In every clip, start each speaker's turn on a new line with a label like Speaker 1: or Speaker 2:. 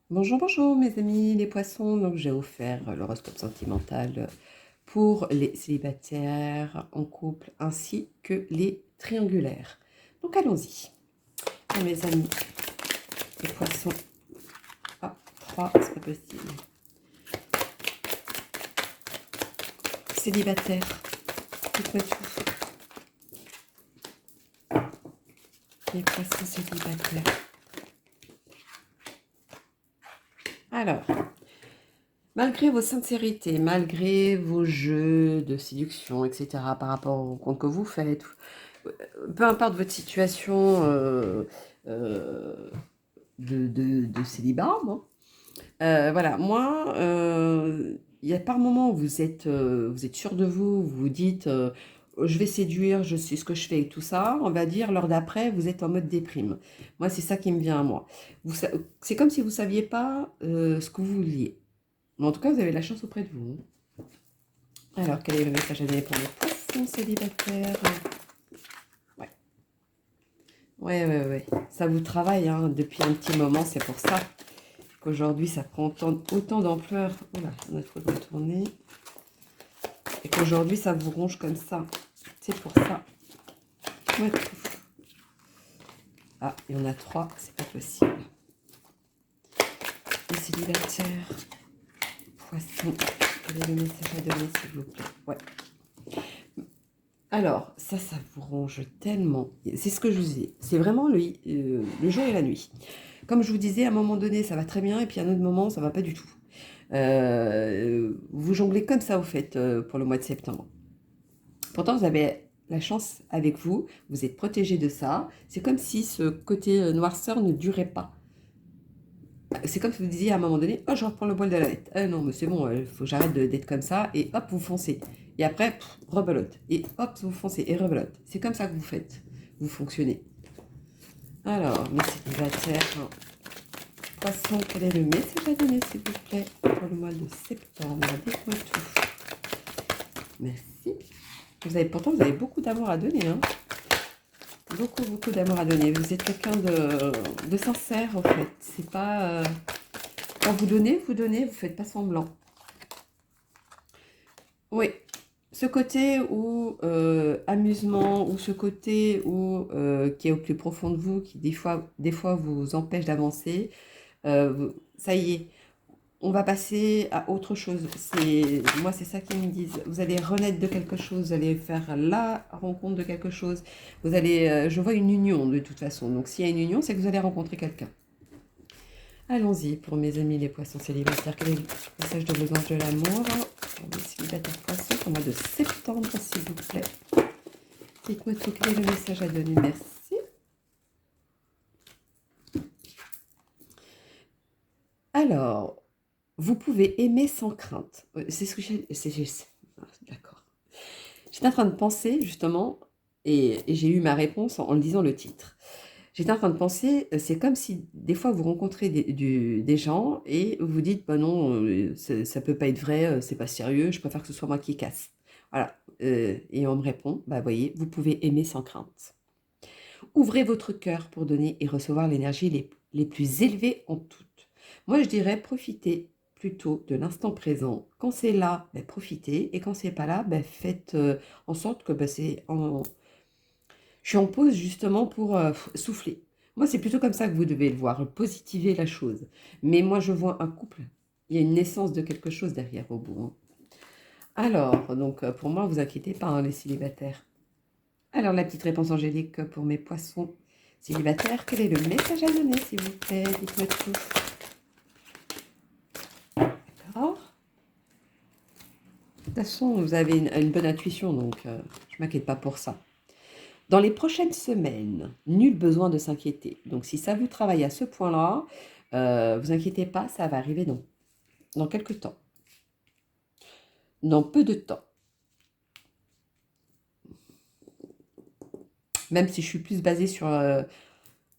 Speaker 1: Bonjour, bonjour mes amis les poissons. Donc j'ai offert l'horoscope sentimental pour les célibataires en couple ainsi que les triangulaires. Donc allons-y. Ah, mes amis les poissons. Ah, 3, c'est pas possible. Célibataire, dites-moi tout. Les poissons célibataires. Alors, malgré vos sincérités, malgré vos jeux de séduction, etc., par rapport au compte que vous faites, peu importe votre situation euh, de célibat, moi, voilà, moi, il y a par moments où vous êtes sûr de vous, vous vous dites, je vais séduire, je sais ce que je fais et tout ça, on va dire, l'heure d'après, vous êtes en mode déprime. Moi, c'est ça qui me vient à moi. C'est comme si vous ne saviez pas ce que vous vouliez. Mais en tout cas, vous avez la chance auprès de vous. Alors, quel est le message à donner pour les poissons célibataires? Ouais, ouais. Ça vous travaille hein, depuis un petit moment, c'est pour ça qu'aujourd'hui, ça prend autant d'ampleur. Oula, on a trop de retourner. Et qu'aujourd'hui, ça vous ronge comme ça. C'est pour ça. Ouais, ah, il y en a 3, c'est pas possible. Les célibataires, poissons, quel est le message à donner, s'il vous plaît? Ouais. Alors, ça vous ronge tellement. C'est ce que je vous dis. C'est vraiment le jour et la nuit. Comme je vous disais, à un moment donné, ça va très bien, et puis à un autre moment, ça va pas du tout. Vous jonglez comme ça, au fait, pour le mois de septembre. Pourtant, vous avez la chance avec vous, vous êtes protégé de ça. C'est comme si ce côté noirceur ne durait pas. C'est comme si vous disiez à un moment donné, oh, je reprends le poil de la tête. Non, mais c'est bon, il faut que j'arrête d'être comme ça. Et hop, vous foncez. Et après, rebelote. Et hop, vous foncez et rebelote. C'est comme ça que vous faites. Vous fonctionnez. Alors, mes célibataires, poisson, quel est le message à donner, s'il vous plaît, pour le mois de septembre? Dites-moi tout. Merci. Pourtant, vous avez beaucoup d'amour à donner. Hein. Beaucoup d'amour à donner. Vous êtes quelqu'un de sincère, en fait. C'est pas... quand vous donnez, vous faites pas semblant. Oui. Ce côté où amusement, ou ce côté où qui est au plus profond de vous, qui des fois vous empêche d'avancer, ça y est, on va passer à autre chose. Moi, c'est ça qu'ils me disent. Vous allez renaître de quelque chose, vous allez faire la rencontre de quelque chose. Vous allez, je vois une union de toute façon. Donc, s'il y a une union, c'est que vous allez rencontrer quelqu'un. Allons-y pour mes amis les poissons célibataires. Quel est le message de vos anges de l'amour pour les célibataires poissons pour le mois de septembre, s'il vous plaît? Dites-moi tout, quel est le message à donner? Merci. Alors, vous pouvez aimer sans crainte. C'est ce que j'ai... D'accord. J'étais en train de penser, justement, et j'ai eu ma réponse en lisant le titre. J'étais en train de penser, c'est comme si des fois vous rencontrez des gens et vous dites, bah non, ça peut pas être vrai, c'est pas sérieux, je préfère que ce soit moi qui casse. Voilà. Et on me répond, bah voyez, vous pouvez aimer sans crainte. Ouvrez votre cœur pour donner et recevoir l'énergie les plus élevées en toutes. Moi, je dirais profitez plutôt de l'instant présent. Quand c'est là, ben, profitez. Et quand c'est pas là, ben, faites en sorte que ben, je suis en pause justement pour souffler. Moi, c'est plutôt comme ça que vous devez le voir, positiver la chose. Mais moi, je vois un couple. Il y a une naissance de quelque chose derrière au bout. Hein. Alors, donc pour moi, vous inquiétez pas, hein, les célibataires. Alors, la petite réponse angélique pour mes poissons célibataires. Quel est le message à donner, s'il vous plaît? Dites-moi tout. D'accord. De toute façon, vous avez une bonne intuition, donc je ne m'inquiète pas pour ça. Dans les prochaines semaines, nul besoin de s'inquiéter. Donc, si ça vous travaille à ce point-là, vous inquiétez pas, ça va arriver dans quelques temps. Dans peu de temps. Même si je suis plus basée sur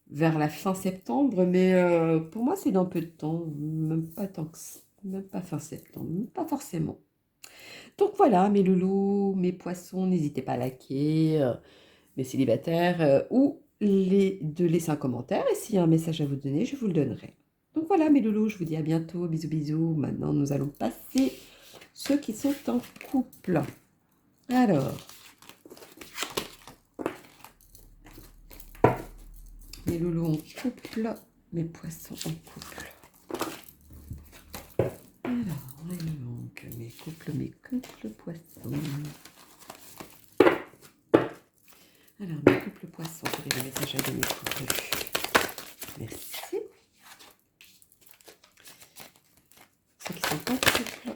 Speaker 1: vers la fin septembre, mais pour moi, c'est dans peu de temps. Même pas tant que même pas fin septembre, même pas forcément. Donc voilà, mes loulous, mes poissons, n'hésitez pas à liker, mes célibataires, ou de laisser un commentaire. Et s'il y a un message à vous donner, je vous le donnerai. Donc voilà mes loulous, je vous dis à bientôt, bisous bisous. Maintenant nous allons passer ceux qui sont en couple. Alors, mes loulous en couple, mes poissons en couple. Alors, donc, mes couples poissons. Alors, mes couples poissons, quel est le message à donner pour eux? Merci. Ceux qui sont en couple.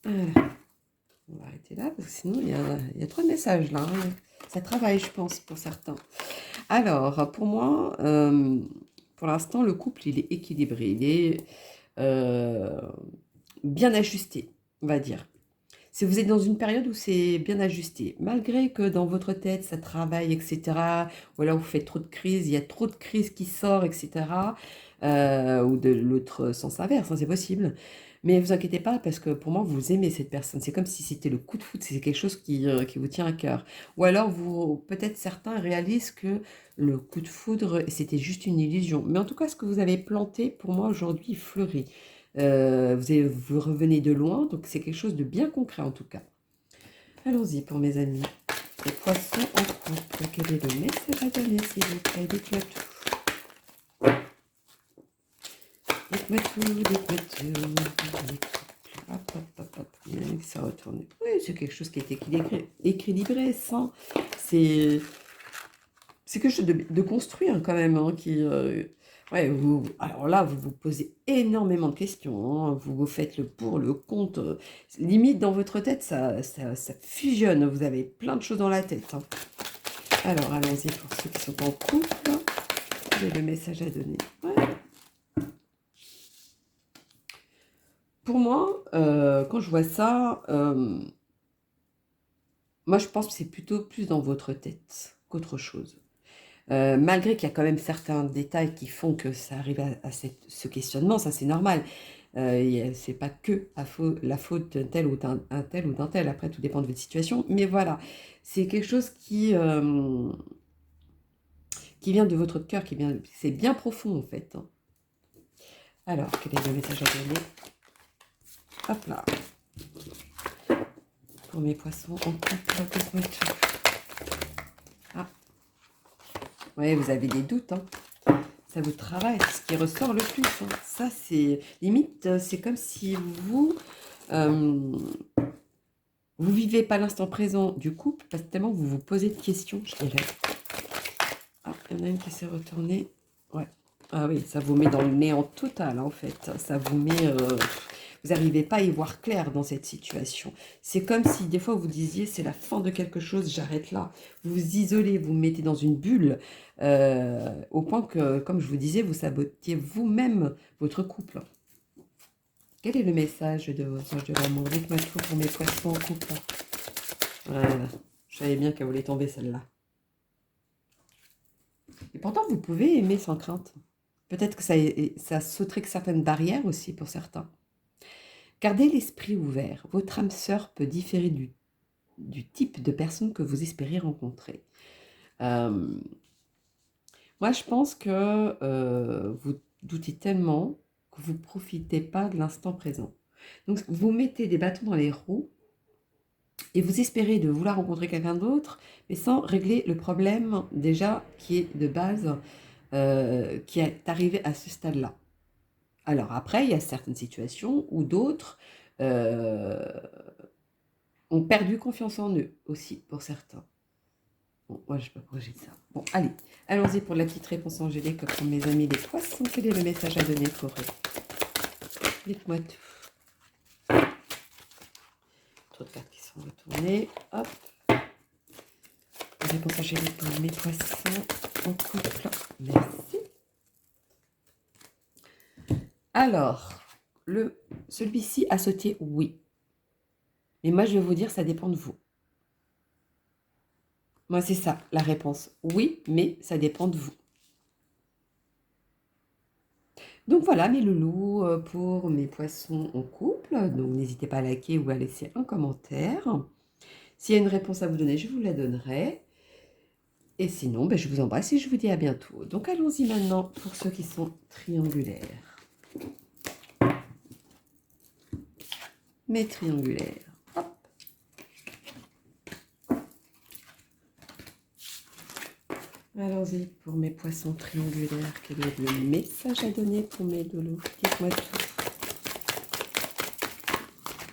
Speaker 1: Alors, on va arrêter là, parce que sinon, il y a trop de messages là. Hein. Ça travaille, je pense, pour certains. Alors, pour moi, pour l'instant, le couple, il est équilibré. Il est bien ajusté, on va dire. Si vous êtes dans une période où c'est bien ajusté, malgré que dans votre tête, ça travaille, etc., ou alors vous faites trop de crises, il y a trop de crises qui sortent, etc., ou de l'autre sens inverse, hein, c'est possible. Mais vous inquiétez pas, parce que pour moi, vous aimez cette personne. C'est comme si c'était le coup de foudre, c'est quelque chose qui vous tient à cœur. Ou alors, peut-être certains réalisent que le coup de foudre, c'était juste une illusion. Mais en tout cas, ce que vous avez planté, pour moi, aujourd'hui, fleurit. Vous revenez de loin, donc c'est quelque chose de bien concret en tout cas. Allons-y pour mes amis. Les poissons en couple, quel est le message à donner s'il vous plaît? Dites-moi tout. Dites-moi tout, dites-moi tout. Hop, hop, hop, hop. Il y en a qui s'est retourné. Oui, c'est quelque chose qui est équilibré, sans. C'est quelque chose de construit hein, quand même, hein, qui... ouais, alors là, vous vous posez énormément de questions. Hein, vous faites le pour, le contre. Limite, dans votre tête, ça fusionne. Vous avez plein de choses dans la tête. Hein. Alors, allons-y pour ceux qui sont en couple. Quel est le message à donner? Ouais. Pour moi, quand je vois ça, moi, je pense que c'est plutôt plus dans votre tête qu'autre chose. Malgré qu'il y a quand même certains détails qui font que ça arrive à ce questionnement, ça c'est normal. C'est pas que la faute d'un tel ou d'un tel ou d'un tel, après tout dépend de votre situation, mais voilà, c'est quelque chose qui vient de votre cœur, c'est bien profond en fait. Hein. Alors, quel est le message à donner? Hop là. Pour mes poissons en couple, ah. Ouais, vous avez des doutes, hein. Ça vous travaille, c'est ce qui ressort le plus. Hein. Ça, c'est limite, c'est comme si vous vivez pas l'instant présent du couple, parce que tellement vous vous posez de questions, je dirais. Ah, il y en a une qui s'est retournée. Ouais. Ah oui, ça vous met dans le néant total, en fait. Ça vous met... vous n'arrivez pas à y voir clair dans cette situation. C'est comme si des fois vous disiez c'est la fin de quelque chose, j'arrête là. Vous vous isolez, vous vous mettez dans une bulle, au point que, comme je vous disais, vous sabotiez vous-même votre couple. Quel est le message de votre ange de l'amour? Dites-moi tout pour mes poissons en couple. Voilà, je savais bien qu'elle voulait tomber celle-là. Et pourtant, vous pouvez aimer sans crainte. Peut-être que ça sauterait que certaines barrières aussi pour certains. Gardez l'esprit ouvert. Votre âme sœur peut différer du type de personne que vous espérez rencontrer. Moi, je pense que vous doutez tellement que vous ne profitez pas de l'instant présent. Donc, vous mettez des bâtons dans les roues et vous espérez de vouloir rencontrer quelqu'un d'autre, mais sans régler le problème déjà qui est de base, qui est arrivé à ce stade-là. Alors après, il y a certaines situations où d'autres ont perdu confiance en eux aussi, pour certains. Bon, moi, je ne sais pas pourquoi j'ai dit ça. Bon, allez, allons-y pour la petite réponse angélique pour mes amis les poissons. Quel est le message à donner pour eux? Dites-moi tout. Trop de cartes qui sont retournées. Hop. Réponse angélique pour mes poissons en couple. Merci. Alors, celui-ci a sauté oui. Mais moi, je vais vous dire, ça dépend de vous. Moi, c'est ça, la réponse. Oui, mais ça dépend de vous. Donc voilà, mes loulous, pour mes poissons en couple. Donc, n'hésitez pas à liker ou à laisser un commentaire. S'il y a une réponse à vous donner, je vous la donnerai. Et sinon, ben, je vous embrasse et je vous dis à bientôt. Donc allons-y maintenant pour ceux qui sont triangulaires. Mes triangulaires. Hop. Allons-y pour mes poissons triangulaires. Quel est le message à donner pour mes loulous? Dites-moi tout.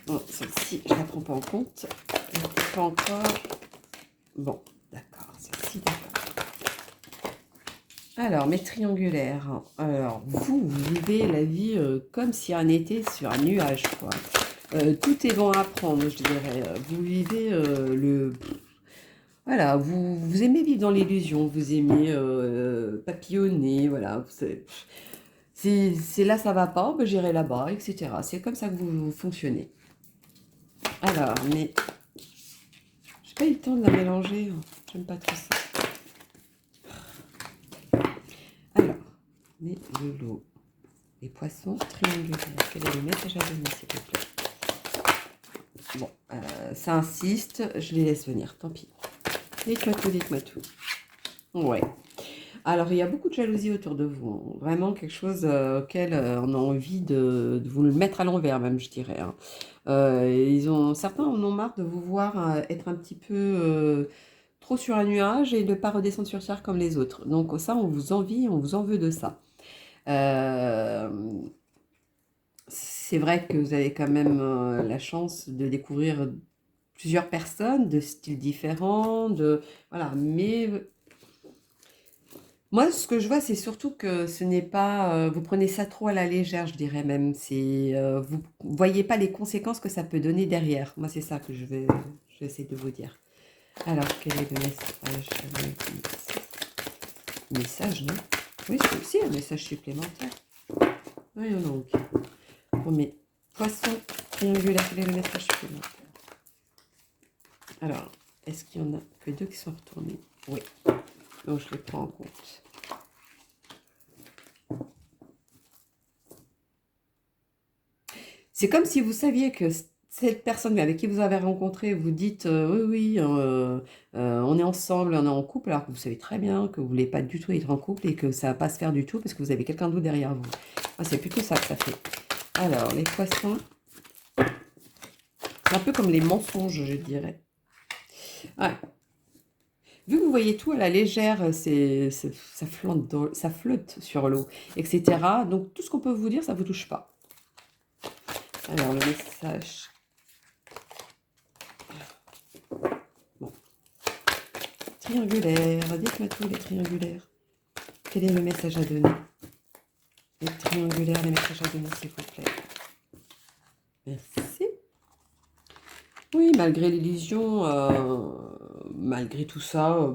Speaker 1: Bon, celle-ci, je ne la prends pas en compte. Je ne sais pas encore. Bon, d'accord, celle-ci, d'accord. Alors, mes triangulaires. Alors, vous vivez la vie comme si on était sur un nuage, quoi. Tout est bon à prendre, je dirais. Vous vivez le... Voilà, vous aimez vivre dans l'illusion, vous aimez papillonner, voilà. C'est là, ça va pas, ben, j'irai là-bas, etc. C'est comme ça que vous fonctionnez. Alors, mais... J'ai pas eu le temps de la mélanger, hein. J'aime pas trop ça. Alors, mes loulous, les poissons triangulaires. Quel est le message à donner, s'il vous plaît? Bon, ça insiste, je les laisse venir, tant pis. Dites-moi tout, dites-moi tout. Ouais. Alors, il y a beaucoup de jalousie autour de vous, hein. Vraiment quelque chose auquel on a envie de vous le mettre à l'envers, même, je dirais, hein. Certains en ont marre de vous voir être un petit peu trop sur un nuage et de ne pas redescendre sur terre comme les autres. Donc ça, on vous envie, on vous en veut de ça. C'est vrai que vous avez quand même la chance de découvrir plusieurs personnes de styles différents, voilà, mais moi, ce que je vois, c'est surtout que ce n'est pas, vous prenez ça trop à la légère, je dirais même. Vous voyez pas les conséquences que ça peut donner derrière. Moi, c'est ça que je vais essayer de vous dire. Alors, quel est le message? Message, non? Oui, c'est aussi un message supplémentaire. Voyons donc. Pour mes poissons triangulaires, quel est le message supplémentaire? Alors, est-ce qu'il y en a que deux qui sont retournés? Oui. Donc, je les prends en compte. C'est comme si vous saviez que cette personne avec qui vous avez rencontré, vous dites oui, oui, on est ensemble, on est en couple, alors que vous savez très bien que vous ne voulez pas du tout être en couple et que ça ne va pas se faire du tout parce que vous avez quelqu'un d'autre derrière vous. Moi, c'est plutôt ça que ça fait. Alors, les poissons, c'est un peu comme les mensonges, je dirais. Ouais. Vu que vous voyez tout à la légère, ça flotte sur l'eau, etc. Donc, tout ce qu'on peut vous dire, ça ne vous touche pas. Alors, le message. Bon. Triangulaire. Dites-moi tout, les triangulaires. Quel est le message à donner? Les triangulaires, les messages à donner, s'il vous plaît. Merci. Oui, malgré l'illusion, malgré tout ça,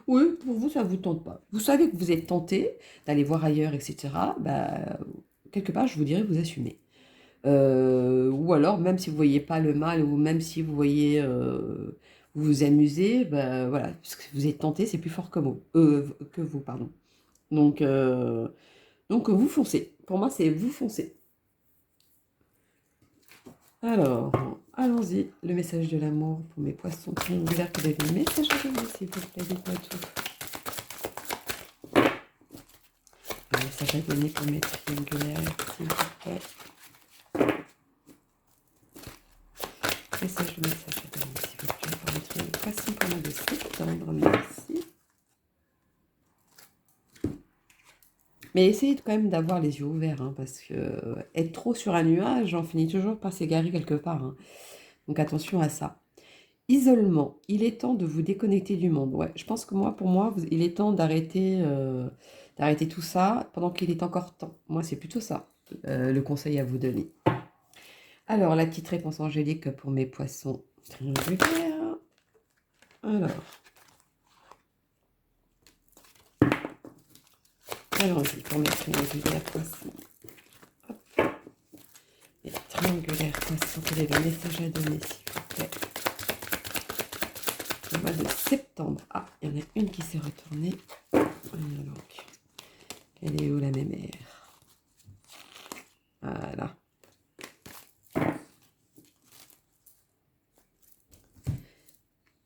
Speaker 1: oui, pour vous, ça ne vous tente pas. Vous savez que vous êtes tenté d'aller voir ailleurs, etc. Bah, quelque part, je vous dirais, vous assumez. Ou alors, même si vous ne voyez pas le mal, ou même si vous voyez, vous vous amusez, bah, voilà, parce que vous êtes tenté, c'est plus fort que vous, pardon. Donc vous foncez. Pour moi, c'est vous foncez. Alors, allons-y. Le message de l'amour pour mes poissons triangulaires. Quel est le message à donner, s'il vous plaît? Dites-moi tout. Le message à donner pour mes triangulaires, s'il vous plaît. Le message à donner, s'il vous plaît, pour mes triangulaires. Poissons pour le mois de septembre. Merci. Mais essayez quand même d'avoir les yeux ouverts, hein, parce que être trop sur un nuage, on finit toujours par s'égarer quelque part, hein. Donc attention à ça. Isolement, il est temps de vous déconnecter du monde. Ouais, je pense que pour moi, il est temps d'arrêter tout ça pendant qu'il est encore temps. Moi, c'est plutôt ça, le conseil à vous donner. Alors, la petite réponse angélique pour mes poissons triangulaires. Alors. Allons-y pour mes triangulaires poissons. Hop. Les triangulaires poissons, quel est le message à donner, s'il vous plaît? Le mois de septembre. Ah, il y en a une qui s'est retournée. Voilà donc. Elle est où la mémère? Voilà.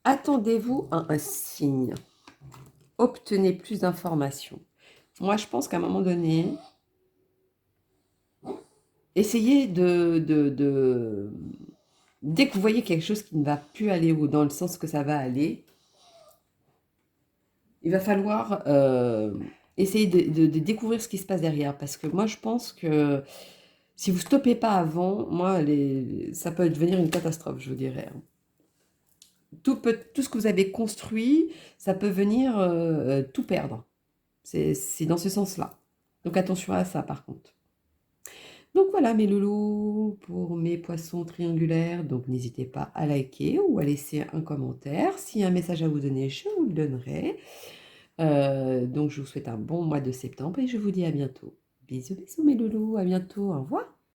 Speaker 1: Attendez-vous à un signe. obtenez plus d'informations. Moi, je pense qu'à un moment donné, essayez dès que vous voyez quelque chose qui ne va plus aller ou dans le sens que ça va aller, il va falloir essayer de découvrir ce qui se passe derrière. Parce que moi, je pense que si vous ne stoppez pas avant, moi, ça peut devenir une catastrophe, je vous dirais. Tout ce que vous avez construit, ça peut venir tout perdre. C'est dans ce sens-là. Donc attention à ça, par contre. Donc voilà mes loulous pour mes poissons triangulaires. Donc n'hésitez pas à liker ou à laisser un commentaire. S'il y a un message à vous donner, je vous le donnerai. Donc je vous souhaite un bon mois de septembre et je vous dis à bientôt. Bisous, bisous mes loulous, à bientôt, au revoir.